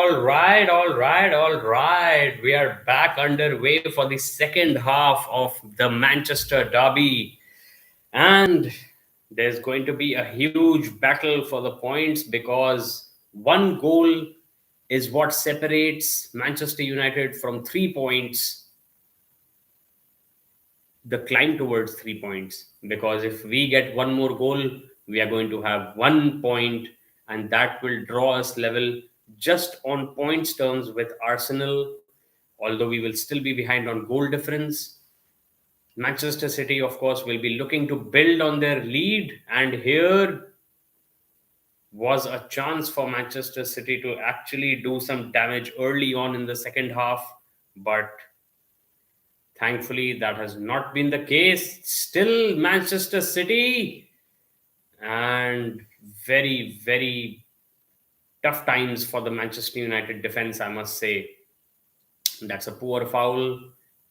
All right. We are back underway for the second half of the Manchester Derby. And there's going to be a huge battle for the points because one goal is what separates Manchester United from 3 points, the climb towards 3 points. Because if we get one more goal, we are going to have 1 point, and that will draw us level just on points terms with Arsenal, although we will still be behind on goal difference. Manchester City, of course, will be looking to build on their lead, and here was a chance for Manchester City to actually do some damage early on in the second half, but thankfully, that has not been the case. Still, Manchester City, and very tough times for the Manchester United defense, I must say. That's a poor foul.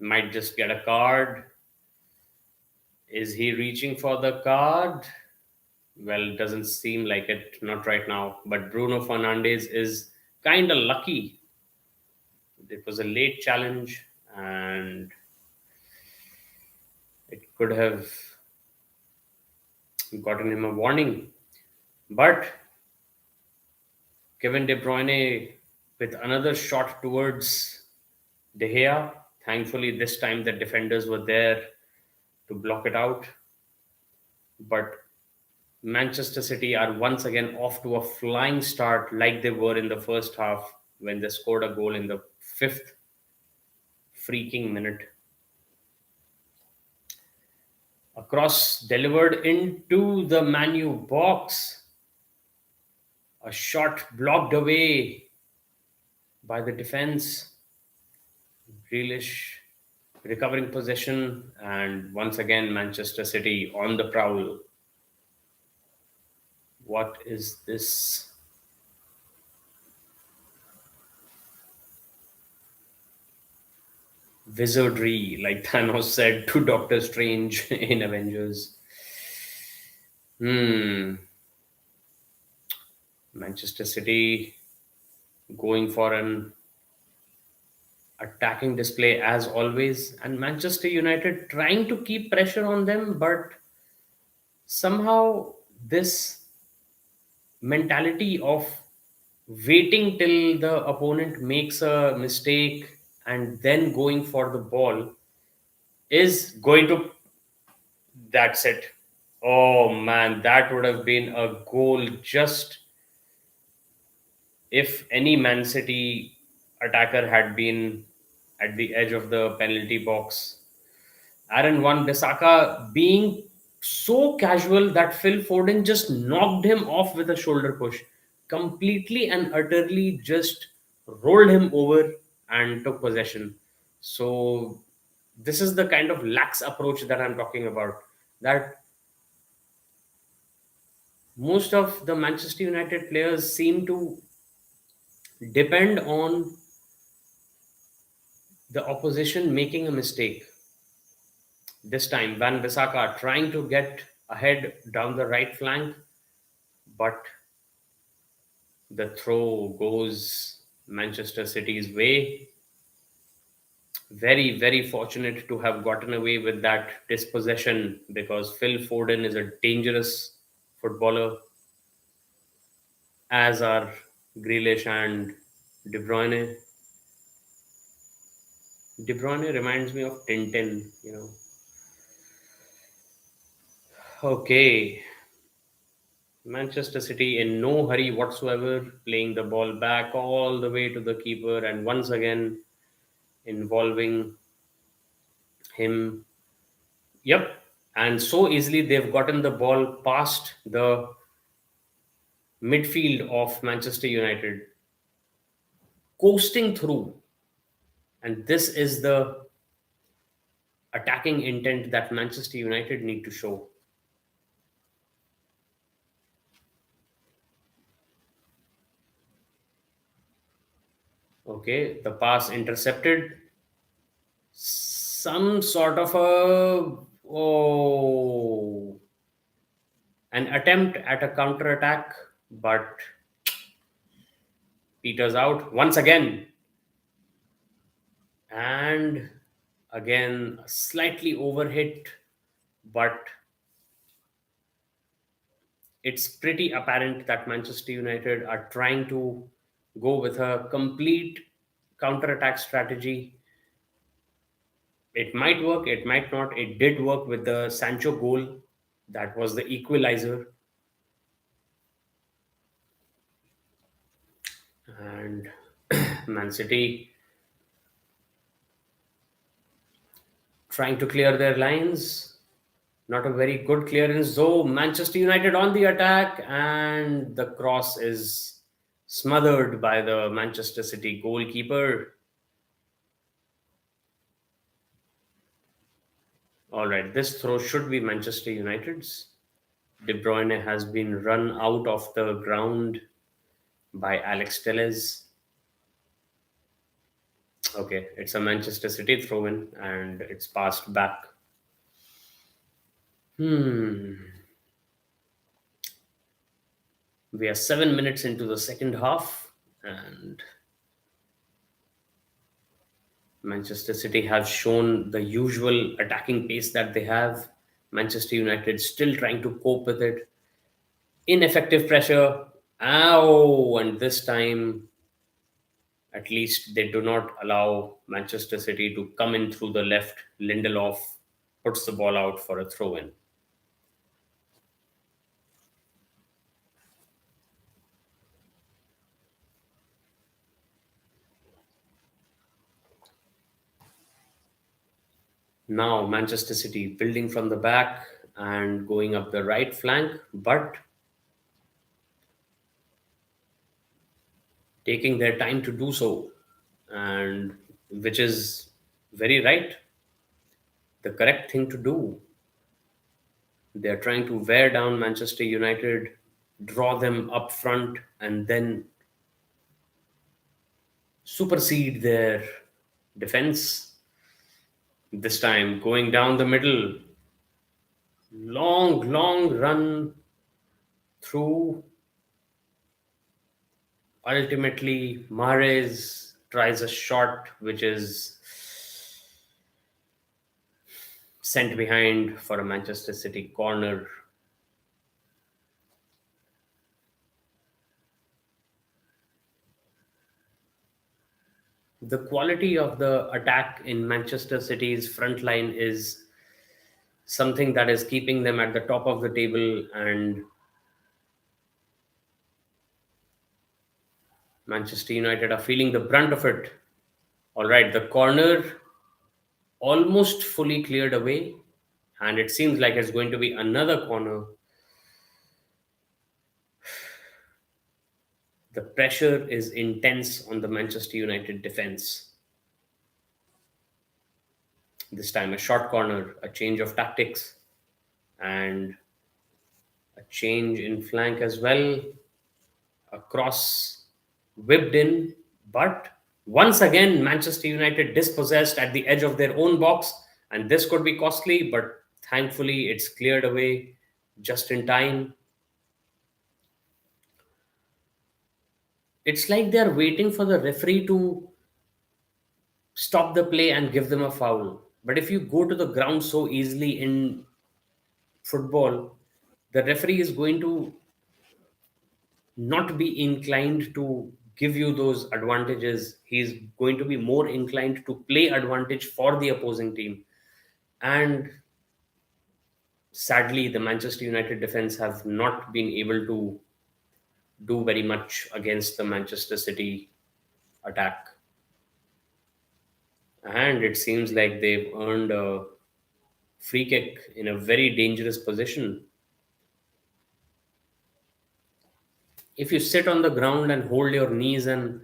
Might just get a card. Is he reaching for the card? Well, it doesn't seem like it, not right now. But Bruno Fernandes is kind of lucky. It was a late challenge, and it could have gotten him a warning. But Kevin De Bruyne with another shot towards De Gea. Thankfully, this time the defenders were there to block it out. But Manchester City are once again off to a flying start like they were in the first half when they scored a goal in the fifth freaking minute. A cross delivered into the Man U box. A shot blocked away by the defense. Grealish recovering possession, and once again Manchester City on the prowl. What is this? Wizardry, like Thanos said to Doctor Strange in Avengers. Manchester City going for an attacking display as always, and Manchester United trying to keep pressure on them, but somehow this mentality of waiting till the opponent makes a mistake and then going for the ball is going to. That's it. Oh man, that would have been a goal just if any Man City attacker had been at the edge of the penalty box. Aaron Wan-Bissaka being so casual that Phil Foden just knocked him off with a shoulder push. Completely and utterly just rolled him over and took possession. So this is the kind of lax approach that I'm talking about. That most of the Manchester United players seem to depend on the opposition making a mistake. This time, Van Bissaka trying to get ahead down the right flank, but the throw goes Manchester City's way. Very fortunate to have gotten away with that dispossession because Phil Foden is a dangerous footballer, as are Grealish and De Bruyne. De Bruyne reminds me of Tintin. Okay. Manchester City in no hurry whatsoever, playing the ball back all the way to the keeper and once again involving him. Yep. And so easily they've gotten the ball past the midfield of Manchester United, coasting through. And this is the attacking intent that Manchester United need to show. Okay, the pass intercepted. Some sort of an attempt at a counter attack, but peters out once again. And again, a slightly overhit, but it's pretty apparent that Manchester United are trying to go with a complete counter-attack strategy. It might work, it might not. It did work with the Sancho goal. That was the equalizer. And Man City trying to clear their lines. Not a very good clearance, though. Manchester United on the attack, and the cross is smothered by the Manchester City goalkeeper. All right, this throw should be Manchester United's. De Bruyne has been run out of the ground by Alex Telles. Okay, it's a Manchester City throw in, and it's passed back. We are 7 minutes into the second half, and Manchester City have shown the usual attacking pace that they have. Manchester United still trying to cope with it. Ineffective pressure. Ow! And this time, at least they do not allow Manchester City to come in through the left. Lindelof puts the ball out for a throw in. Now, Manchester City building from the back and going up the right flank, but taking their time to do so, and which is very right, the correct thing to do. They're trying to wear down Manchester United, draw them up front, and then supersede their defense. This time, going down the middle, long run through. Ultimately, Mahrez tries a shot which is sent behind for a Manchester City corner. The quality of the attack in Manchester City's front line is something that is keeping them at the top of the table, and Manchester United are feeling the brunt of it. All right, the corner almost fully cleared away, and it seems like it's going to be another corner. The pressure is intense on the Manchester United defense. This time, a short corner, a change of tactics, and a change in flank as well. A cross whipped in, but once again, Manchester United dispossessed at the edge of their own box, and this could be costly, but thankfully, it's cleared away just in time. It's like they're waiting for the referee to stop the play and give them a foul. But if you go to the ground so easily in football, the referee is going to not be inclined to give you those advantages. He's going to be more inclined to play advantage for the opposing team. And sadly, the Manchester United defense have not been able to do very much against the Manchester City attack. And it seems like they've earned a free kick in a very dangerous position. If you sit on the ground and hold your knees and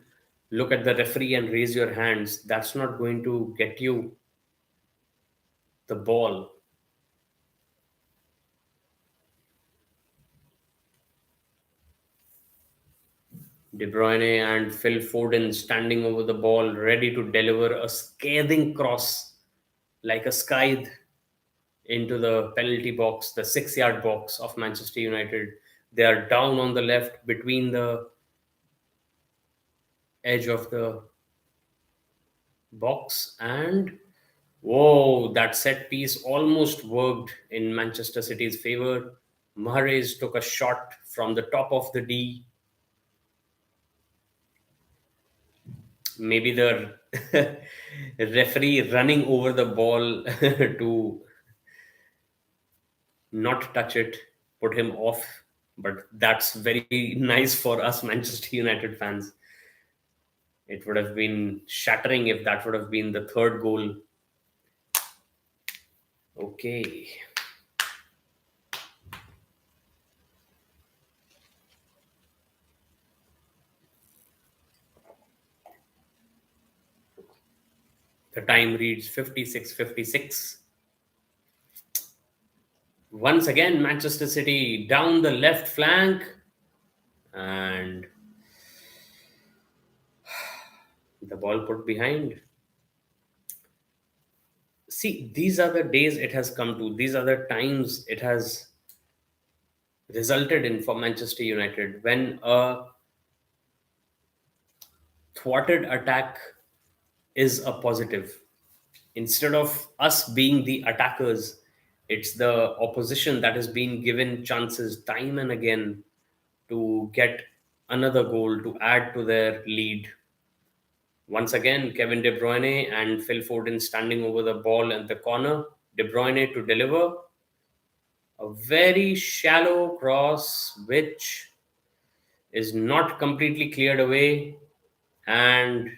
look at the referee and raise your hands, that's not going to get you the ball. De Bruyne and Phil Foden standing over the ball, ready to deliver a scathing cross like a scythe into the penalty box, the 6 yard box of Manchester United. They are down on the left between the edge of the box, and whoa, that set piece almost worked in Manchester City's favor. Mahrez took a shot from the top of the D. Maybe the referee running over the ball to not touch it put him off. But that's very nice for us Manchester United fans. It would have been shattering if that would have been the third goal. Okay. The time reads 56:56. Once again, Manchester City down the left flank, and the ball put behind. See, these are the days it has come to. These are the times it has resulted in for Manchester United when a thwarted attack is a positive. Instead of us being the attackers, it's the opposition that has been given chances time and again to get another goal to add to their lead. Once again, Kevin De Bruyne and Phil Foden standing over the ball in the corner. De Bruyne to deliver a very shallow cross, which is not completely cleared away. And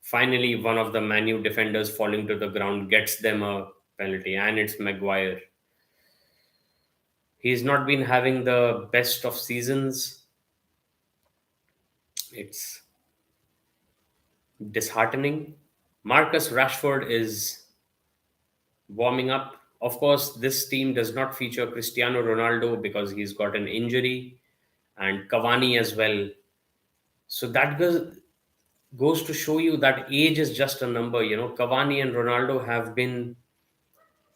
finally, one of the Manu defenders falling to the ground gets them a penalty, and it's Maguire. He's not been having the best of seasons. It's disheartening. Marcus Rashford is warming up. Of course, this team does not feature Cristiano Ronaldo because he's got an injury, and Cavani as well. So that goes to show you that age is just a number. Cavani and Ronaldo have been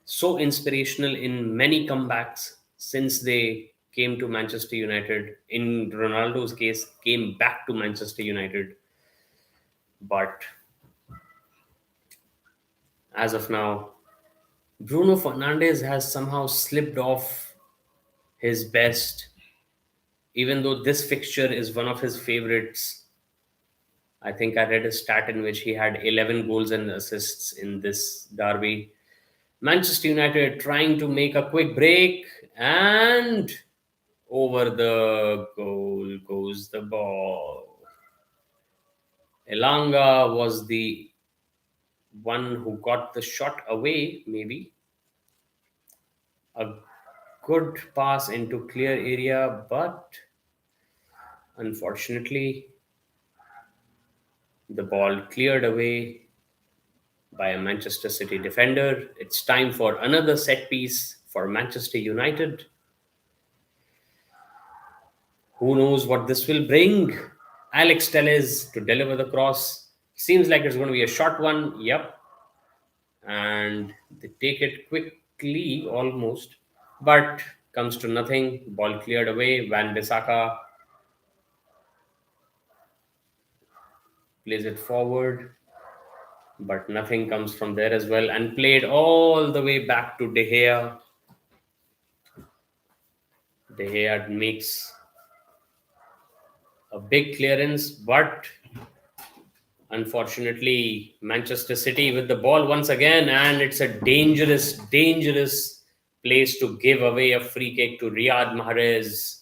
so inspirational in many comebacks since they came to Manchester United. In Ronaldo's case, came back to Manchester United. But as of now, Bruno Fernandes has somehow slipped off his best, even though this fixture is one of his favorites. I think I read a stat in which he had 11 goals and assists in this derby. Manchester United trying to make a quick break, and over the goal goes the ball. Elanga was the one who got the shot away, maybe. A good pass into clear area, but unfortunately, the ball cleared away by a Manchester City defender. It's time for another set piece for Manchester United. Who knows what this will bring? Alex Telles to deliver the cross. Seems like it's going to be a short one. Yep. And they take it quickly, almost, but comes to nothing. Ball cleared away. Van Bissaka plays it forward, but nothing comes from there as well, and played all the way back to De Gea. De Gea makes a big clearance, but unfortunately, Manchester City with the ball once again, and it's a dangerous, dangerous place to give away a free kick to Riyad Mahrez.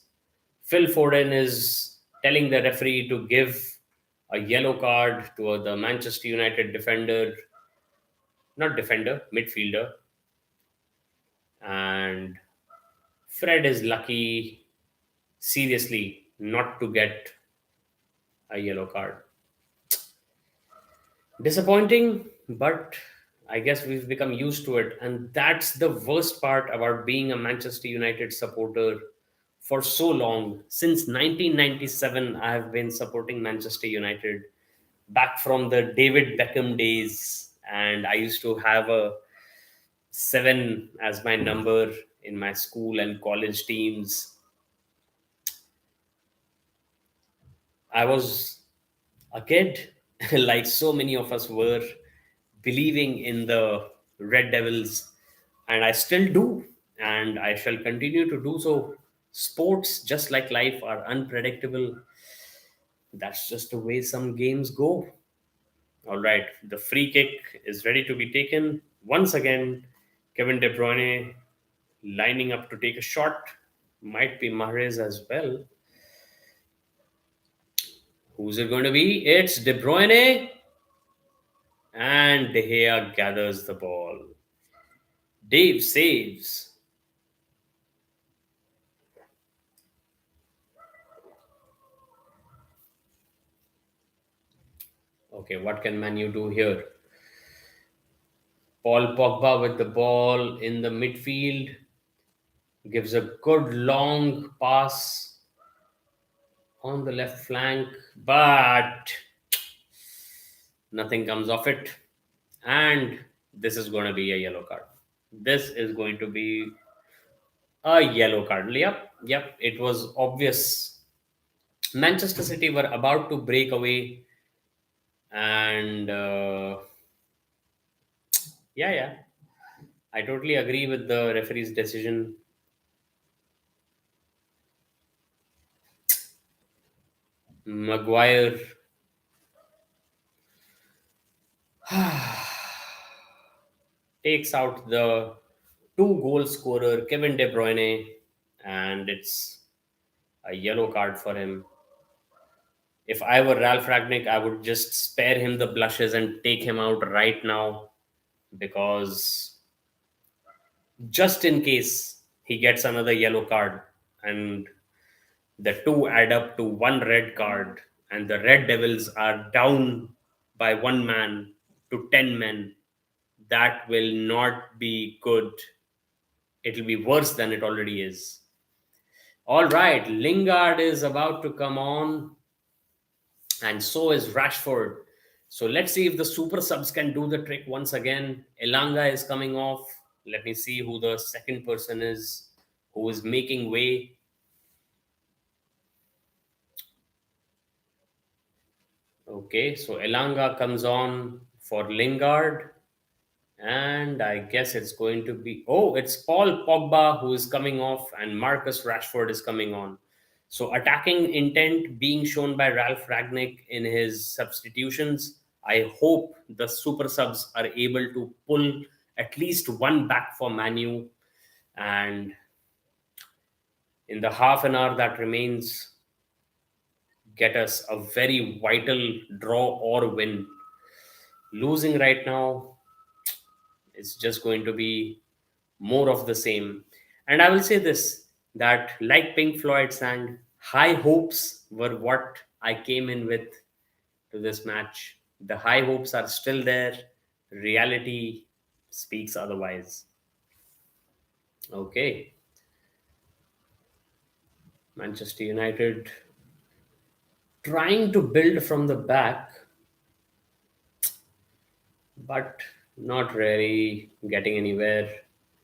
Phil Foden is telling the referee to give a yellow card to the Manchester United defender, not defender, midfielder. And Fred is lucky, seriously, not to get a yellow card. Disappointing, but I guess we've become used to it. And that's the worst part about being a Manchester United supporter for so long. Since 1997, I have been supporting Manchester United back from the David Beckham days. And I used to have a 7 as my number in my school and college teams. I was a kid, like so many of us were, believing in the Red Devils, and I still do, and I shall continue to do so. Sports, just like life, are unpredictable. That's just the way some games go. All right, the free kick is ready to be taken. Once again, Kevin De Bruyne lining up to take a shot. Might be Mahrez as well. Who's it going to be? It's De Bruyne, and De Gea gathers the ball. Dave saves. Okay, what can Manu do here? Paul Pogba with the ball in the midfield gives a good long pass on the left flank, but nothing comes of it. And this is going to be a yellow card. This is going to be a yellow card. Yep, it was obvious. Manchester City were about to break away, and yeah, I totally agree with the referee's decision. Maguire takes out the two-goal scorer Kevin De Bruyne, and it's a yellow card for him. If I were Ralph Ragnick, I would just spare him the blushes and take him out right now, because just in case he gets another yellow card and the two add up to one red card and the Red Devils are down by one man to 10 men, that will not be good. It'll be worse than it already is. All right, Lingard is about to come on, and so is Rashford. So let's see if the super subs can do the trick once again. Elanga is coming off. Let me see who the second person is who is making way. Okay, so Elanga comes on for Lingard. And I guess it's going to be, oh, it's Paul Pogba who is coming off, and Marcus Rashford is coming on. So attacking intent being shown by Ralph Ragnick in his substitutions. I hope the super subs are able to pull at least one back for Manu, and in the half an hour that remains, get us a very vital draw or win. Losing right now is just going to be more of the same. And I will say this, that, like Pink Floyd sang, high hopes were what I came in with to this match. The high hopes are still there. Reality speaks otherwise. Okay. Manchester United trying to build from the back, but not really getting anywhere.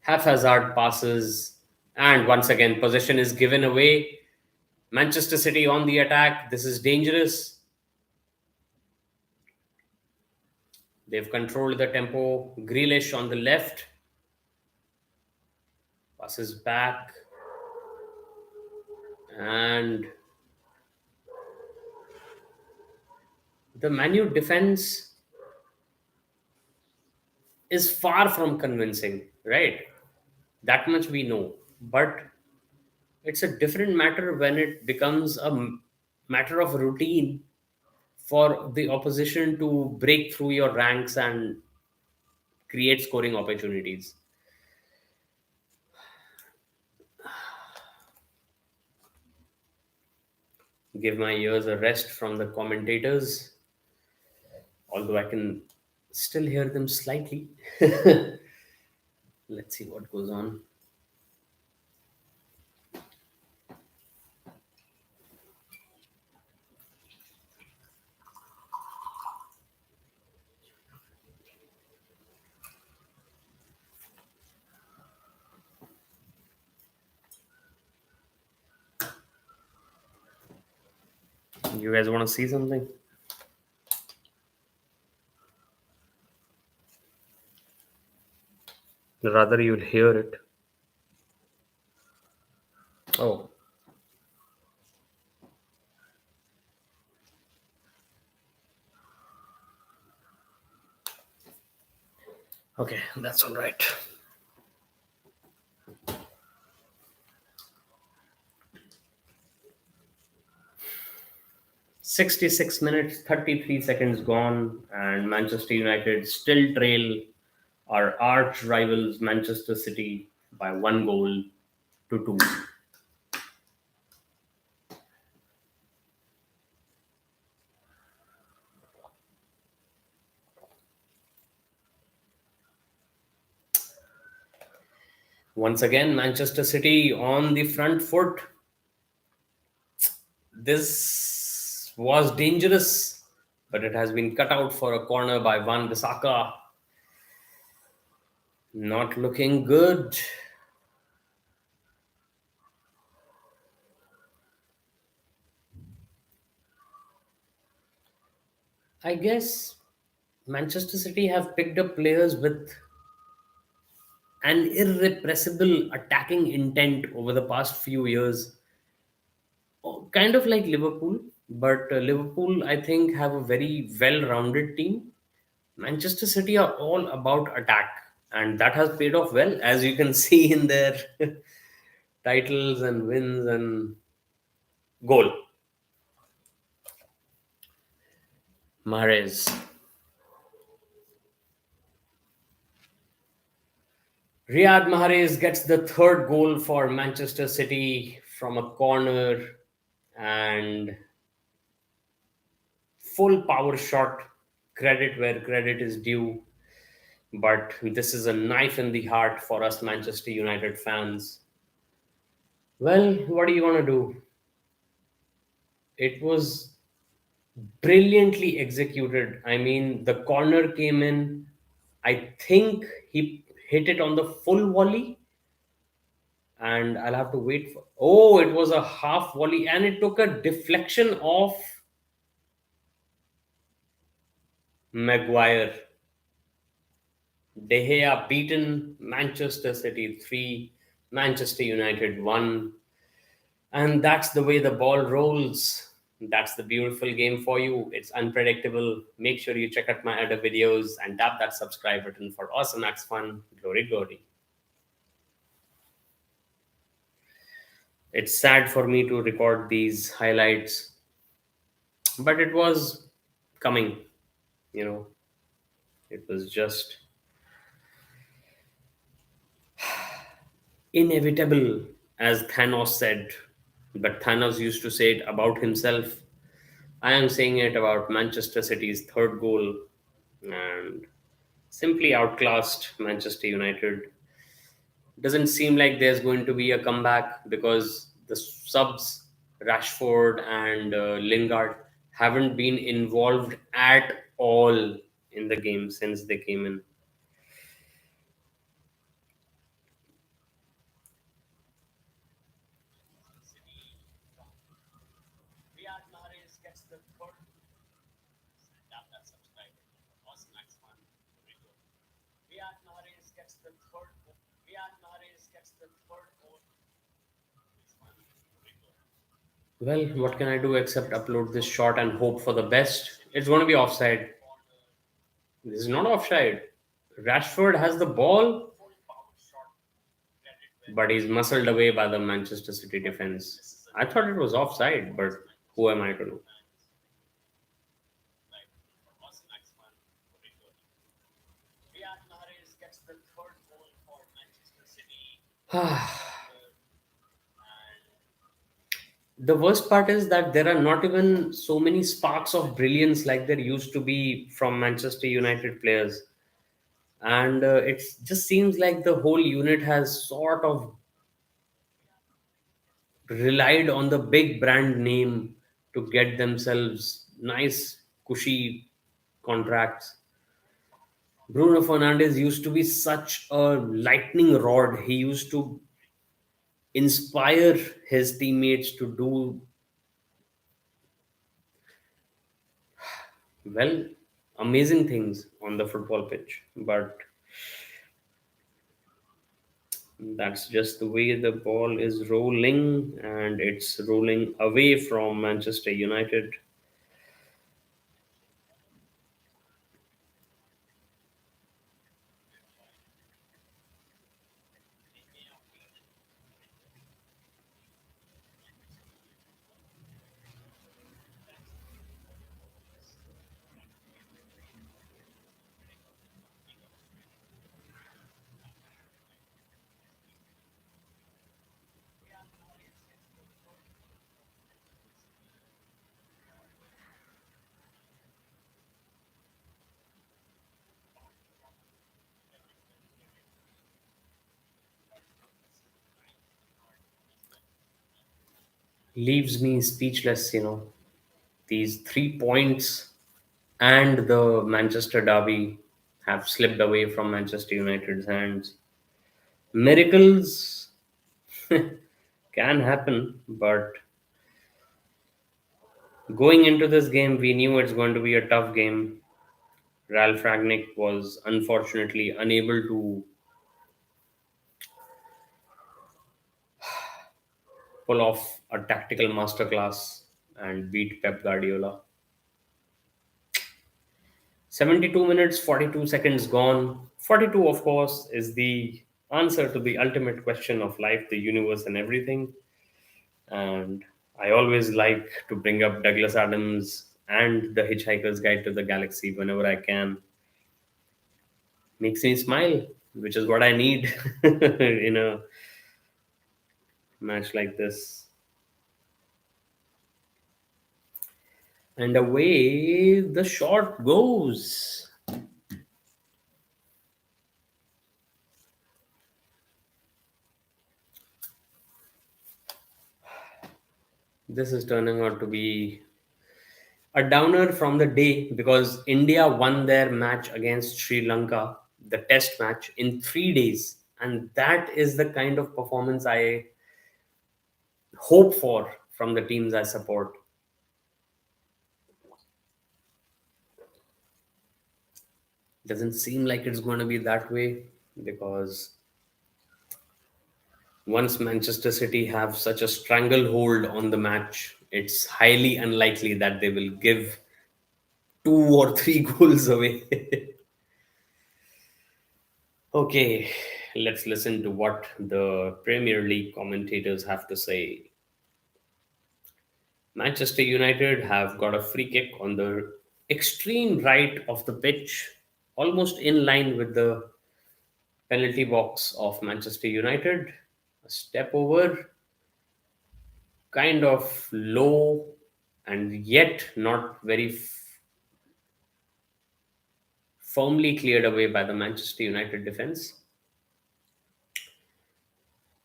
Haphazard passes, and once again, possession is given away. Manchester City on the attack. This is dangerous. They've controlled the tempo. Grealish on the left. Passes back. And the Manu defense is far from convincing, right? That much we know. But it's a different matter when it becomes a matter of routine for the opposition to break through your ranks and create scoring opportunities. Give my ears a rest from the commentators, although I can still hear them slightly. Let's see what goes on. You guys want to see something? Rather, you'll hear it. Oh, okay, that's all right. 66 minutes, 33 seconds gone, and Manchester United still trail our arch rivals Manchester City by 1 goal to 2. Once again, Manchester City on the front foot. This was dangerous, but it has been cut out for a corner by Van Bissaka. Not looking good. I guess Manchester City have picked up players with an irrepressible attacking intent over the past few years. Oh, kind of like Liverpool, but Liverpool, I think, have a very well rounded team. Manchester City are all about attack, and that has paid off well, as you can see in their titles and wins and goal. Mahrez. Riyad Mahrez gets the third goal for Manchester City from a corner and full power shot. Credit where credit is due. But this is a knife in the heart for us Manchester United fans. Well, what do you want to do? It was brilliantly executed. I mean, the corner came in. I think he hit it on the full volley, and I'll have to wait for. Oh, it was a half volley, and it took a deflection of Maguire. De Gea beaten, Manchester City 3, Manchester United 1. And that's the way the ball rolls. That's the beautiful game for you. It's unpredictable. Make sure you check out my other videos and tap that subscribe button for awesomax fun. Glory, glory. It's sad for me to record these highlights, but it was coming, you know. It was just inevitable, as Thanos said. But Thanos used to say it about himself. I am saying it about Manchester City's third goal and simply outclassed Manchester United. Doesn't seem like there's going to be a comeback because the subs, Rashford and Lingard, haven't been involved at all in the game since they came in. Well, what can I do except upload this shot and hope for the best? It's going to be offside. This is not offside. Rashford has the ball, but he's muscled away by the Manchester City defense. I thought it was offside, but who am I to know? The worst part is that there are not even so many sparks of brilliance like there used to be from Manchester United players. And it just seems like the whole unit has sort of relied on the big brand name to get themselves nice, cushy contracts. Bruno Fernandes used to be such a lightning rod. He used to inspire his teammates to do well, amazing things on the football pitch. But That's just the way the ball is rolling, and it's rolling away from Manchester United. Leaves me speechless, These 3 points and the Manchester Derby have slipped away from Manchester United's hands. Miracles can happen, but going into this game, we knew it's going to be a tough game. Ralph Ragnick was unfortunately unable to pull off a tactical masterclass and beat Pep Guardiola. 72 minutes, 42 seconds gone. 42, of course, is the answer to the ultimate question of life, the universe, and everything. And I always like to bring up Douglas Adams and The Hitchhiker's Guide to the Galaxy whenever I can. Makes me smile, which is what I need in a match like this. And away the shot goes. This is turning out to be a downer from the day because India won their match against Sri Lanka, the test match, in 3 days. And that is the kind of performance I hope for from the teams I support. Doesn't seem like it's going to be that way because once Manchester City have such a stranglehold on the match, it's highly unlikely that they will give two or three goals away. Okay, let's listen to what the Premier League commentators have to say. Manchester United have got a free kick on the extreme right of the pitch, almost in line with the penalty box of Manchester United. A step over, kind of low and yet not very firmly cleared away by the Manchester United defense.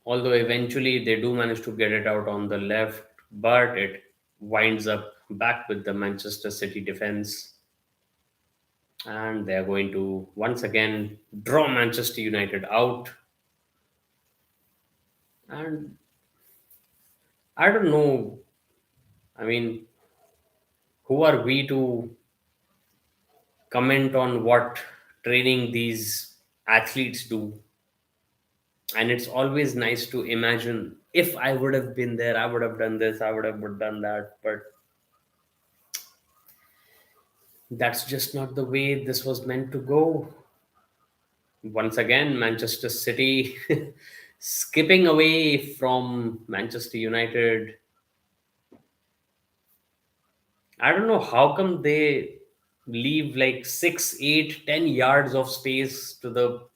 Although eventually they do manage to get it out on the left, but it winds up back with the Manchester City defense. And they're going to once again draw Manchester United out. And I don't know, I mean, who are we to comment on what training these athletes do? And it's always nice to imagine if I would have been there, I would have done this, I would have done that. But that's just not the way this was meant to go. Once again, Manchester City skipping away from Manchester United. I don't know how come they leave like 6, 8, 10 yards of space to the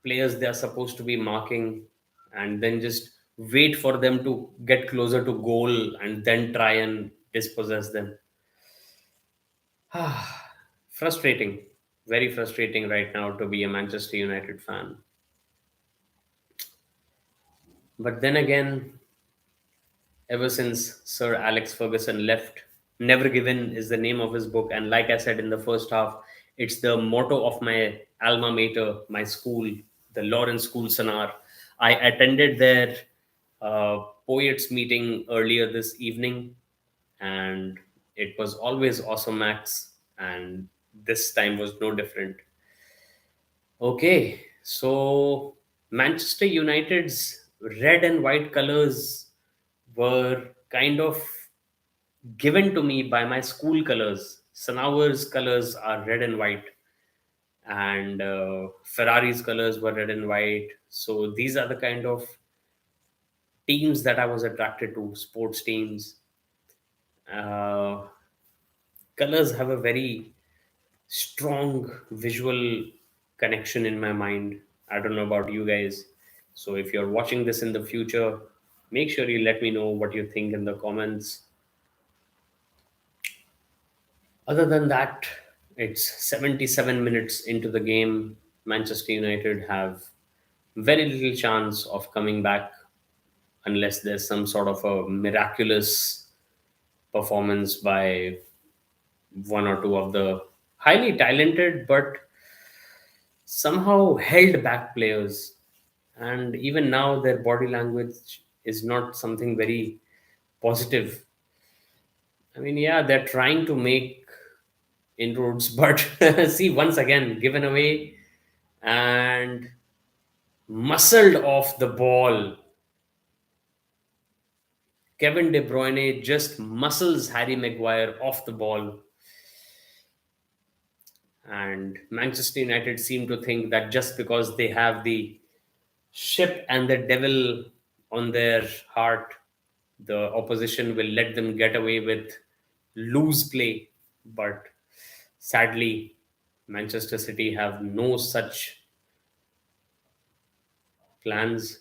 players they are supposed to be marking and then just wait for them to get closer to goal and then try and dispossess them. Frustrating. Very frustrating right now to be a Manchester United fan. But then again, ever since Sir Alex Ferguson left, Never Given is the name of his book. And like I said in the first half, it's the motto of my alma mater, my school, the Lawrence School Sanawar. I attended their poets meeting earlier this evening, and it was always awesomax, and this time was no different. Okay, so Manchester United's red and white colors were kind of given to me by my school colors. Sanawar's colors are red and white, and Ferrari's colors were red and white. So these are the kind of teams that I was attracted to, sports teams. Uh, Colors have a very strong visual connection in my mind. I don't know about you guys. So if you're watching this in the future, make sure you let me know what you think in the comments. Other than that, it's 77 minutes into the game. Manchester United have very little chance of coming back unless there's some sort of a miraculous performance by one or two of the highly talented but somehow held back players. And even now, their body language is not something very positive. I mean, yeah, they're trying to make inroads, but see, once again, given away and muscled off the ball. Kevin De Bruyne just muscles Harry Maguire off the ball. And Manchester United seem to think that just because they have the ship and the devil on their heart, the opposition will let them get away with loose play. But sadly, Manchester City have no such plans.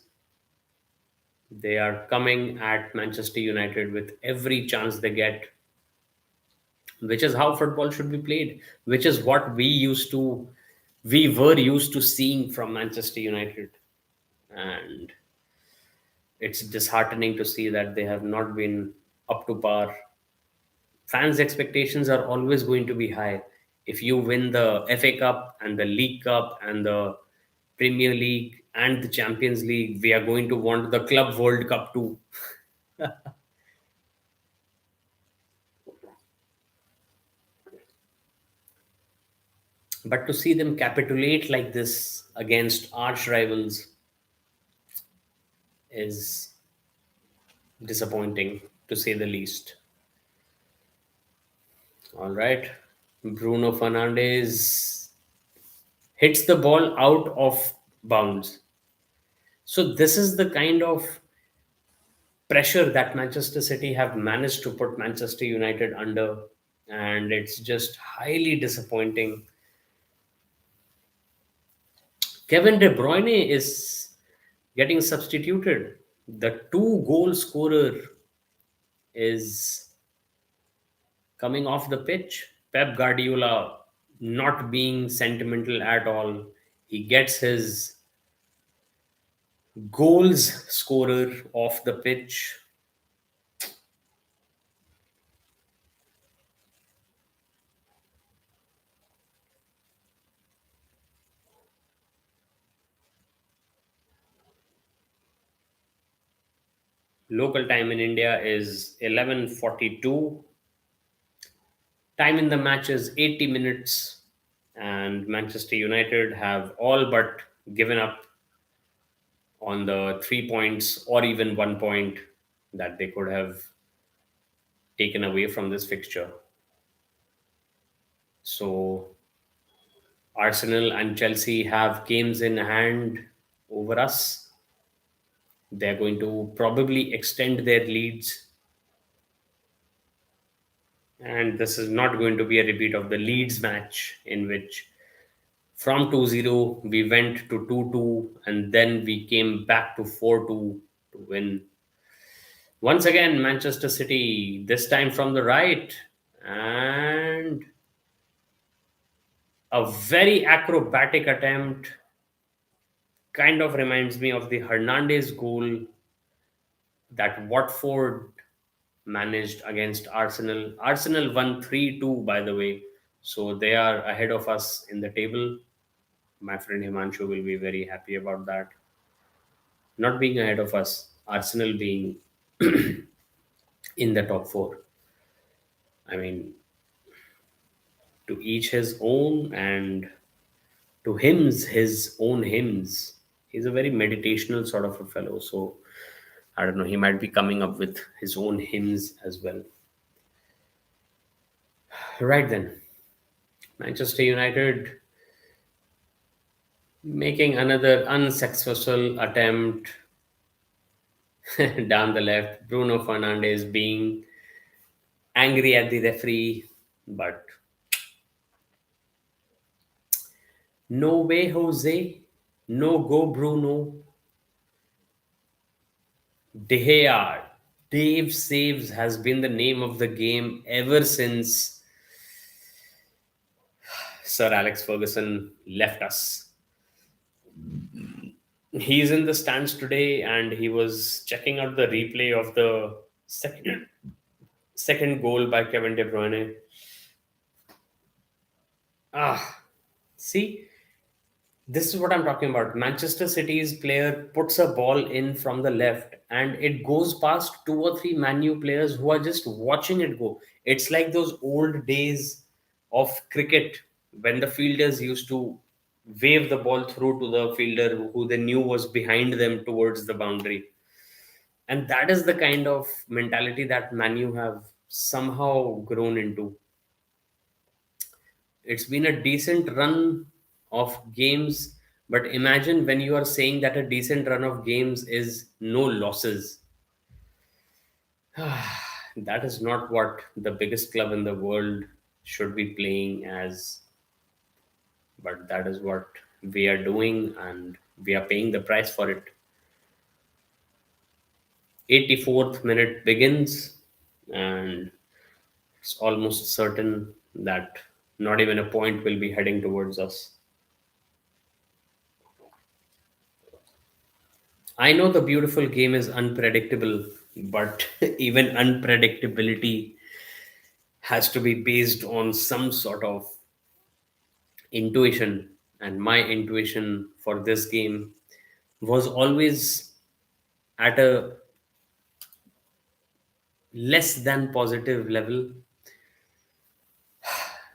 They are coming at Manchester United with every chance they get, which is how football should be played, which is what we were used to seeing from Manchester United. And it's disheartening to see that they have not been up to par. Fans' expectations are always going to be high. If you win the FA Cup and the League Cup and the Premier League and the Champions League, we are going to want the Club World Cup too. But to see them capitulate like this against arch rivals is disappointing, to say the least. All right. Bruno Fernandes hits the ball out of bounds. So this is the kind of pressure that Manchester City have managed to put Manchester United under, and it's just highly disappointing. Kevin De Bruyne is getting substituted. The two goal scorer is coming off the pitch. Pep Guardiola not being sentimental at all. He gets his goals scorer off the pitch. Local time in India is 11:42. Time in the match is 80 minutes, and Manchester United have all but given up on the 3 points or even 1 point that they could have taken away from this fixture. So Arsenal and Chelsea have games in hand over us. They're going to probably extend their leads, and this is not going to be a repeat of the Leeds match in which from 2-0 we went to 2-2 and then we came back to 4-2 to win. Once again, Manchester City, this time from the right, and a very acrobatic attempt. Kind of reminds me of the Hernandez goal that Watford managed against Arsenal. Arsenal won 3-2, by the way. So they are ahead of us in the table. My friend Himanshu will be very happy about that. Not being ahead of us, Arsenal being in the top four. I mean, to each his own, and to hymns his own hymns. He's a very meditational sort of a fellow. So I don't know. He might be coming up with his own hymns as well. Right then, Manchester United making another unsuccessful attempt down the left. Bruno Fernandes being angry at the referee, but no way, Jose. No go, Bruno. De Gea. Dave Saves has been the name of the game ever since Sir Alex Ferguson left us. He's in the stands today and he was checking out the replay of the second goal by Kevin De Bruyne. Ah, see, this is what I'm talking about. Manchester City's player puts a ball in from the left and it goes past two or three Man U players who are just watching it go. It's like those old days of cricket when the fielders used to wave the ball through to the fielder who they knew was behind them towards the boundary. And that is the kind of mentality that Man U have somehow grown into. It's been a decent run of games, but imagine when you are saying that a decent run of games is no losses. That is not what the biggest club in the world should be playing as, but that is what we are doing and we are paying the price for it. 84th minute begins, and it's almost certain that not even a point will be heading towards us. I know the beautiful game is unpredictable, but even unpredictability has to be based on some sort of intuition. And my intuition for this game was always at a less than positive level.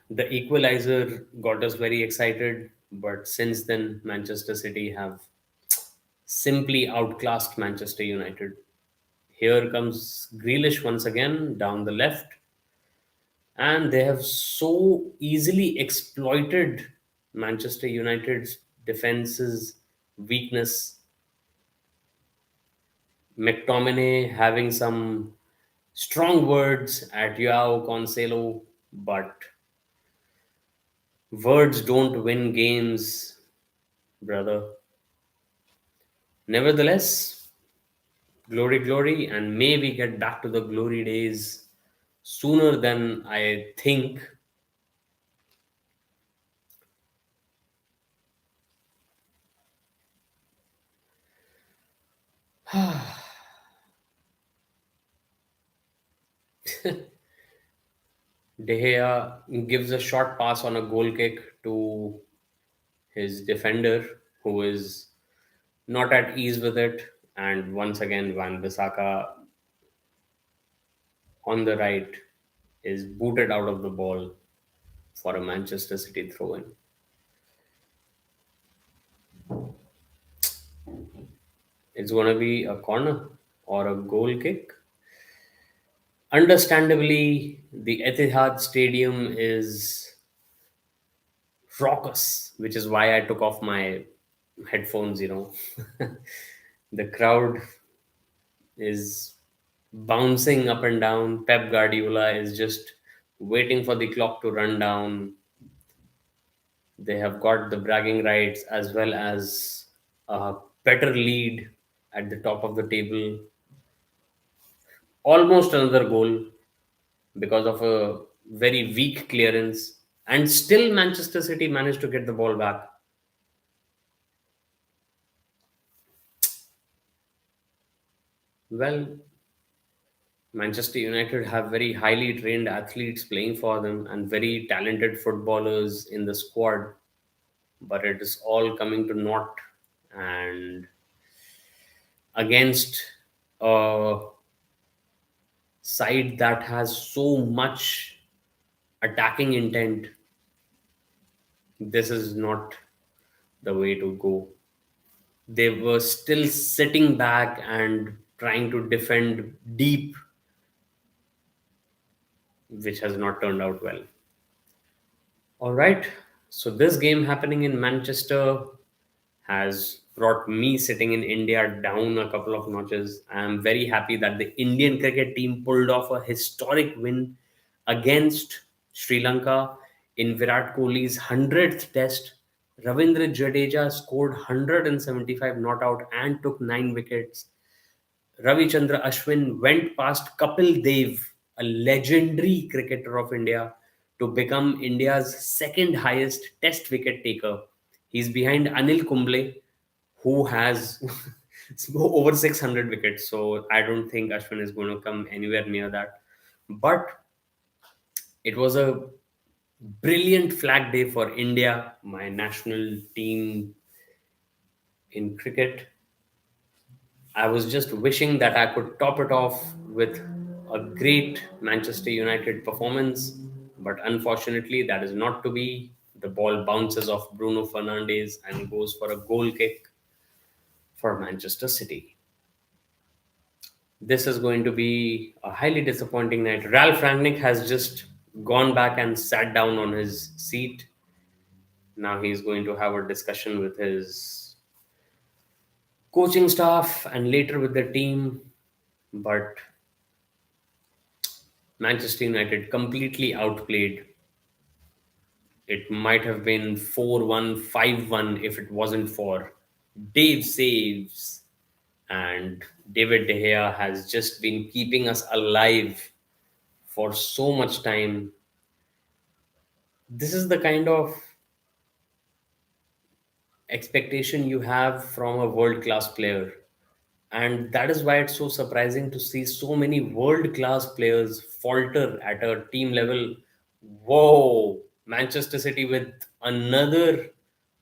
The equalizer got us very excited, but since then, Manchester City have simply outclassed Manchester United. Here comes Grealish once again down the left, and they have so easily exploited Manchester United's defense's weakness. McTominay having some strong words at Joao Cancelo, but words don't win games, brother. Nevertheless, glory, glory, and may we get back to the glory days sooner than I think. De Gea gives a short pass on a goal kick to his defender, who is not at ease with it. And once again, Van Bissaka on the right is booted out of the ball for a Manchester City throw in. It's going to be a corner or a goal kick. Understandably, the Etihad Stadium is raucous, which is why I took off my headphones. The crowd is bouncing up and down. Pep Guardiola is just waiting for the clock to run down. They have got the bragging rights as well as a better lead at the top of the table. Almost another goal because of a very weak clearance. And still, Manchester City managed to get the ball back. Well, Manchester United have very highly trained athletes playing for them and very talented footballers in the squad, but it is all coming to naught. And against a side that has so much attacking intent, this is not the way to go. They were still sitting back and trying to defend deep, which has not turned out well. All right. So this game happening in Manchester has brought me sitting in India down a couple of notches. I am very happy that the Indian cricket team pulled off a historic win against Sri Lanka in Virat Kohli's 100th test. Ravindra Jadeja scored 175 not out and took 9 wickets. Ravichandra Ashwin went past Kapil Dev, a legendary cricketer of India, to become India's second highest test wicket taker. He's behind Anil Kumble, who has over 600 wickets. So I don't think Ashwin is going to come anywhere near that. But it was a brilliant flag day for India, my national team in cricket. I was just wishing that I could top it off with a great Manchester United performance, but unfortunately, that is not to be. The ball bounces off Bruno Fernandes and goes for a goal kick for Manchester City. This is going to be a highly disappointing night. Ralph Rangnick has just gone back and sat down on his seat. Now he's going to have a discussion with his coaching staff and later with the team. But Manchester United completely outplayed. It might have been 4-1, 5-1 if it wasn't for Dave saves. And David De Gea has just been keeping us alive for so much time. This is the kind of expectation you have from a world class player. And that is why it's so surprising to see so many world class players falter at a team level. Whoa, Manchester City with another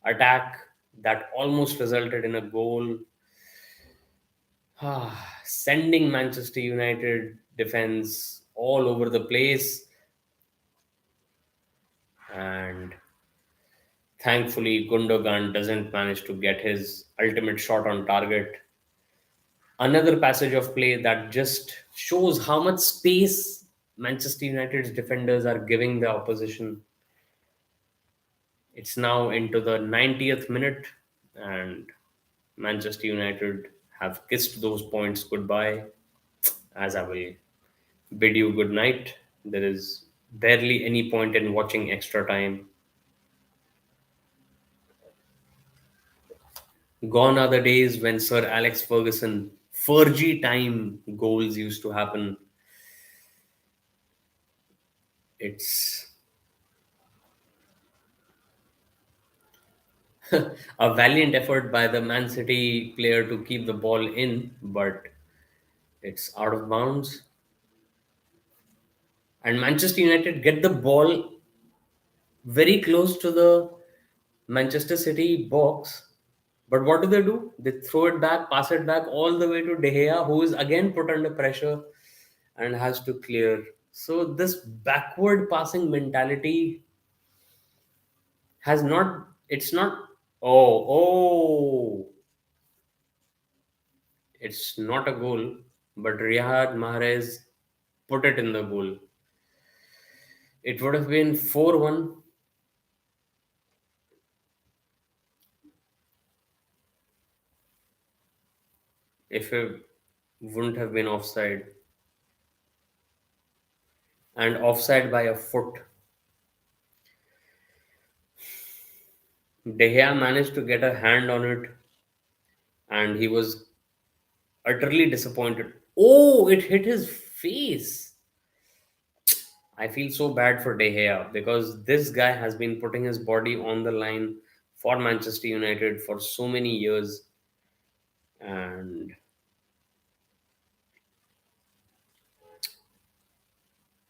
attack that almost resulted in a goal. Sending Manchester United defense all over the place. And thankfully, Gundogan doesn't manage to get his ultimate shot on target. Another passage of play that just shows how much space Manchester United's defenders are giving the opposition. It's now into the 90th minute, and Manchester United have kissed those points goodbye. As I will bid you good night. There is barely any point in watching extra time. Gone are the days when Sir Alex Ferguson, Fergie time goals used to happen. It's a valiant effort by the Man City player to keep the ball in, but it's out of bounds. And Manchester United get the ball very close to the Manchester City box. But what do? They throw it back, pass it back all the way to De Gea, who is again put under pressure and has to clear. So this backward passing mentality has not. It's not. Oh, it's not a goal. But Riyad Mahrez put it in the goal. It would have been 4-1 if it wouldn't have been offside. And offside by a foot. De Gea managed to get a hand on it and he was utterly disappointed. Oh, it hit his face. I feel so bad for De Gea because this guy has been putting his body on the line for Manchester United for so many years. And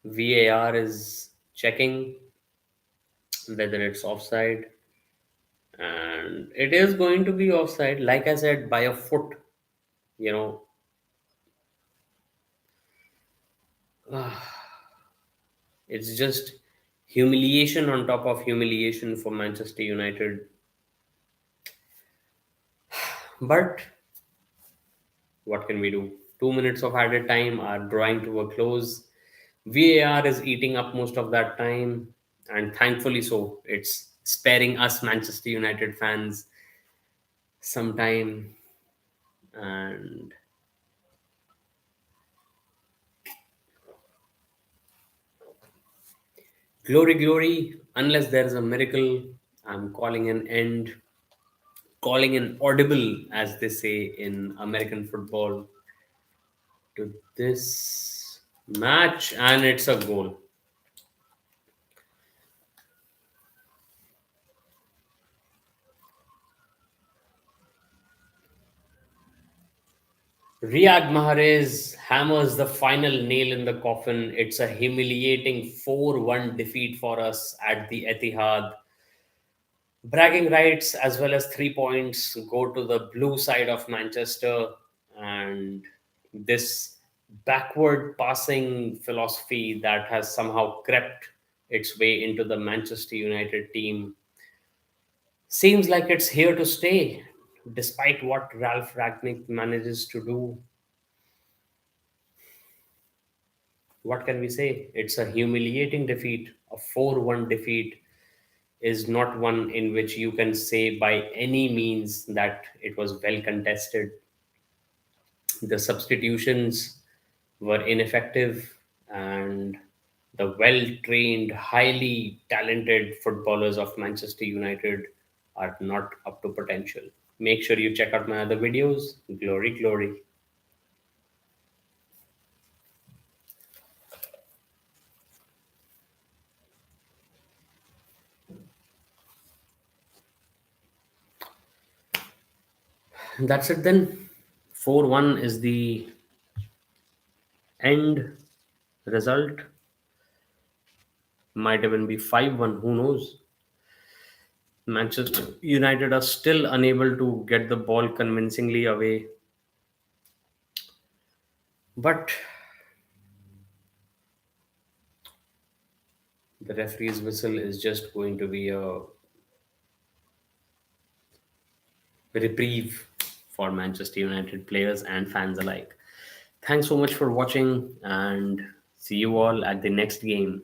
VAR is checking whether it's offside. And it is going to be offside, like I said, by a foot. You know, it's just humiliation on top of humiliation for Manchester United. But what can we do? 2 minutes of added time are drawing to a close. VAR is eating up most of that time, and thankfully so. It's sparing us Manchester United fans some time. And glory, glory, unless there is a miracle, I'm calling an end, calling an audible, as they say in American football, to this match, and it's a goal. Riyad Mahrez hammers the final nail in the coffin. It's a humiliating 4-1 defeat for us at the Etihad. Bragging rights as well as 3 points go to the blue side of Manchester, and this backward passing philosophy that has somehow crept its way into the Manchester United team seems like it's here to stay, despite what Ralph Ragnick manages to do. What can we say? It's a humiliating defeat. A 4-1 defeat is not one in which you can say by any means that it was well contested. The substitutions were ineffective, and the well trained, highly talented footballers of Manchester United are not up to potential. Make sure you check out my other videos. Glory, glory. That's it then. 4-1 is the end result. Might even be 5-1. Who knows? Manchester United are still unable to get the ball convincingly away. But the referee's whistle is just going to be a reprieve for Manchester United players and fans alike. Thanks so much for watching, and see you all at the next game.